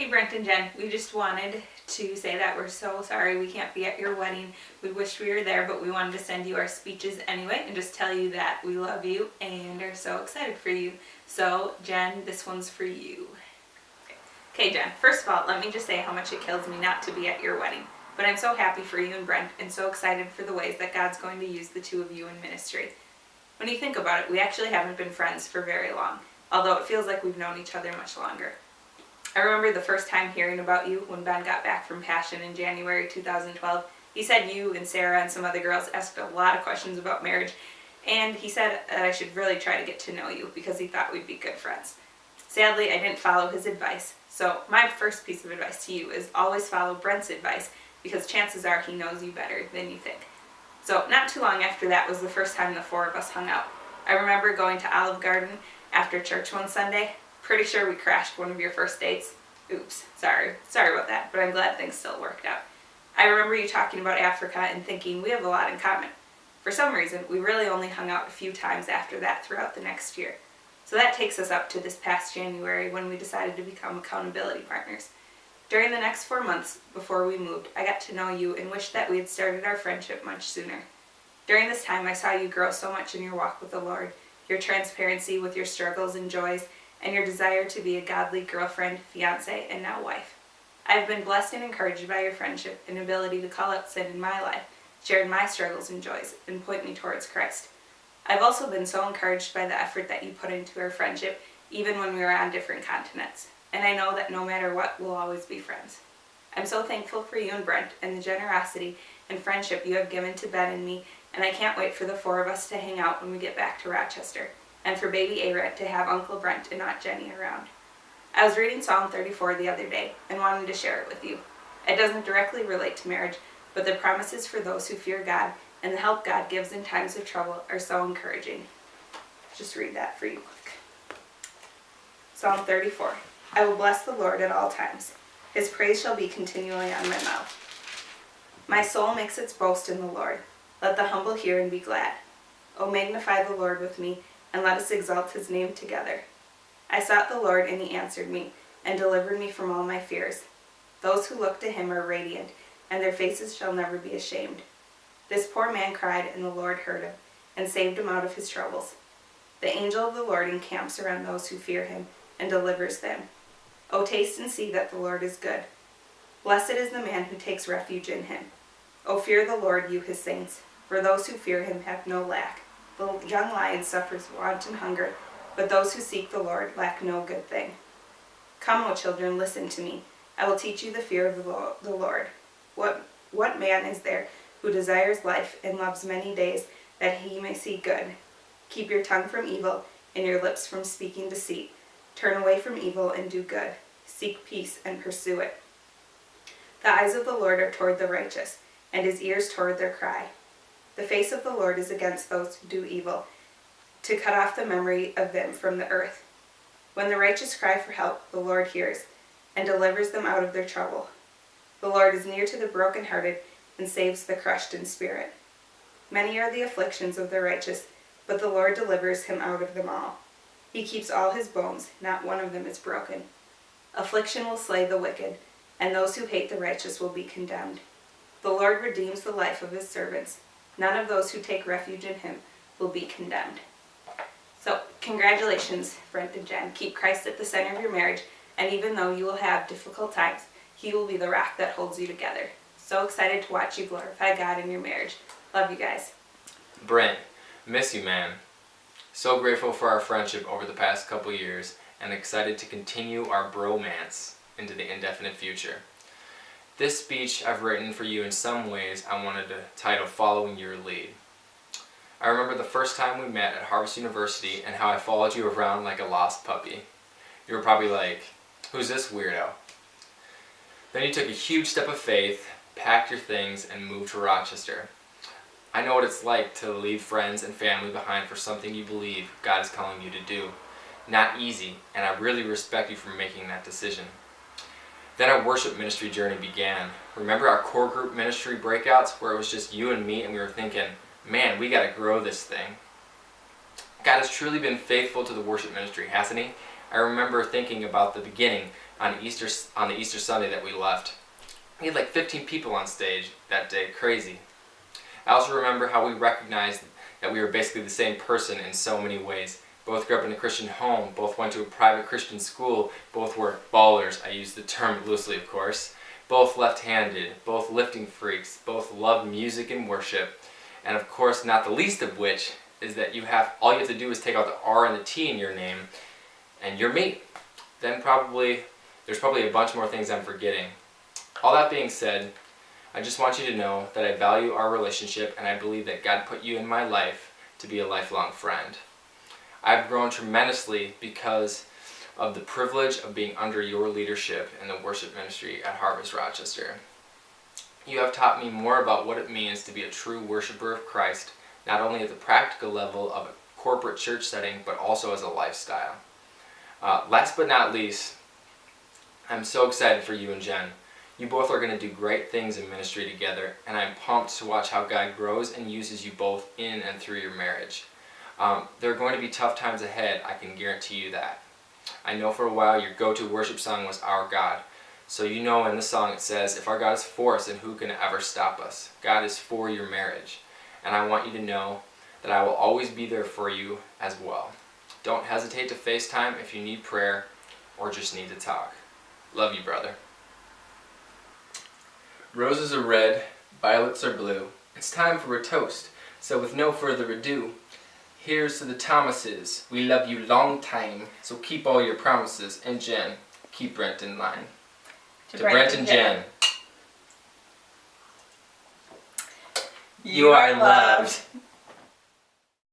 Hey Brent and Jen, we just wanted to say that we're so sorry we can't be at your wedding. We wish we were there, but we wanted to send you our speeches anyway and just tell you that we love you and are so excited for you. So Jen, this one's for you. Okay Jen, first of all, let me just say how much it kills me not to be at your wedding. But I'm so happy for you and Brent and so excited for the ways that God's going to use the two of you in ministry. When you think about it, we actually haven't been friends for very long, although it feels like we've known each other much longer. I remember the first time hearing about you when Ben got back from Passion in January 2012. He said you and Sarah and some other girls asked a lot of questions about marriage, and he said that I should really try to get to know you because he thought we'd be good friends. Sadly, I didn't follow his advice, so my first piece of advice to you is always follow Brent's advice because chances are he knows you better than you think. So not too long after that was the first time the four of us hung out. I remember going to Olive Garden after church one Sunday. Pretty sure we crashed one of your first dates. Oops, sorry about that, but I'm glad things still worked out. I remember you talking about Africa and thinking we have a lot in common. For some reason, we really only hung out a few times after that throughout the next year. So that takes us up to this past January when we decided to become accountability partners. During the next 4 months before we moved, I got to know you and wished that we had started our friendship much sooner. During this time, I saw you grow so much in your walk with the Lord, your transparency with your struggles and joys, and your desire to be a godly girlfriend, fiance, and now wife. I have been blessed and encouraged by your friendship and ability to call out sin in my life, share in my struggles and joys, and point me towards Christ. I've also been so encouraged by the effort that you put into our friendship, even when we were on different continents. And I know that no matter what, we'll always be friends. I'm so thankful for you and Brent and the generosity and friendship you have given to Ben and me, and I can't wait for the four of us to hang out when we get back to Rochester, and for baby A-Red to have Uncle Brent and Aunt Jenny around. I was reading Psalm 34 the other day and wanted to share it with you. It doesn't directly relate to marriage, but the promises for those who fear God and the help God gives in times of trouble are so encouraging. Just read that for you quick. Psalm 34. I will bless the Lord at all times. His praise shall be continually on my mouth. My soul makes its boast in the Lord. Let the humble hear and be glad. O magnify the Lord with me, and let us exalt his name together. I sought the Lord, and he answered me, and delivered me from all my fears. Those who look to him are radiant, and their faces shall never be ashamed. This poor man cried, and the Lord heard him, and saved him out of his troubles. The angel of the Lord encamps around those who fear him, and delivers them. O taste and see that the Lord is good. Blessed is the man who takes refuge in him. O fear the Lord, you his saints, for those who fear him have no lack. The young lion suffers want and hunger, but those who seek the Lord lack no good thing. Come, O children, listen to me. I will teach you the fear of the Lord. What man is there who desires life and loves many days that he may see good? Keep your tongue from evil and your lips from speaking deceit. Turn away from evil and do good. Seek peace and pursue it. The eyes of the Lord are toward the righteous, and his ears toward their cry. The face of the Lord is against those who do evil, to cut off the memory of them from the earth. When the righteous cry for help, the Lord hears, and delivers them out of their trouble. The Lord is near to the brokenhearted, and saves the crushed in spirit. Many are the afflictions of the righteous, but the Lord delivers him out of them all. He keeps all his bones, not one of them is broken. Affliction will slay the wicked, and those who hate the righteous will be condemned. The Lord redeems the life of his servants. None of those who take refuge in him will be condemned. So, congratulations, Brent and Jen. Keep Christ at the center of your marriage, and even though you will have difficult times, he will be the rock that holds you together. So excited to watch you glorify God in your marriage. Love you guys. Brent, miss you, man. So grateful for our friendship over the past couple years, and excited to continue our bromance into the indefinite future. This speech I've written for you in some ways I wanted to title Following Your Lead. I remember the first time we met at Harvest University and how I followed you around like a lost puppy. You were probably like, who's this weirdo? Then you took a huge step of faith, packed your things, and moved to Rochester. I know what it's like to leave friends and family behind for something you believe God is calling you to do. Not easy, and I really respect you for making that decision. Then our worship ministry journey began. Remember our core group ministry breakouts where it was just you and me and we were thinking, man, we gotta grow this thing. God has truly been faithful to the worship ministry, hasn't he? I remember thinking about the beginning on the Easter Sunday that we left. We had like 15 people on stage that day, crazy. I also remember how we recognized that we were basically the same person in so many ways. Both grew up in a Christian home, both went to a private Christian school, both were ballers, I use the term loosely of course, both left-handed, both lifting freaks, both love music and worship, and of course not the least of which is that all you have to do is take out the R and the T in your name, and you're me. Then there's probably a bunch more things I'm forgetting. All that being said, I just want you to know that I value our relationship and I believe that God put you in my life to be a lifelong friend. I've grown tremendously because of the privilege of being under your leadership in the worship ministry at Harvest Rochester. You have taught me more about what it means to be a true worshiper of Christ, not only at the practical level of a corporate church setting, but also as a lifestyle. Last but not least, I'm so excited for you and Jen. You both are going to do great things in ministry together, and I'm pumped to watch how God grows and uses you both in and through your marriage. There are going to be tough times ahead, I can guarantee you that. I know for a while your go-to worship song was Our God. So you know in the song it says, if our God is for us, then who can ever stop us? God is for your marriage. And I want you to know that I will always be there for you as well. Don't hesitate to FaceTime if you need prayer or just need to talk. Love you, brother. Roses are red, violets are blue. It's time for a toast. So with no further ado, here's to the Thomases. We love you long time, so keep all your promises. And Jen, keep Brent in line. To Brent and Jen. You are loved.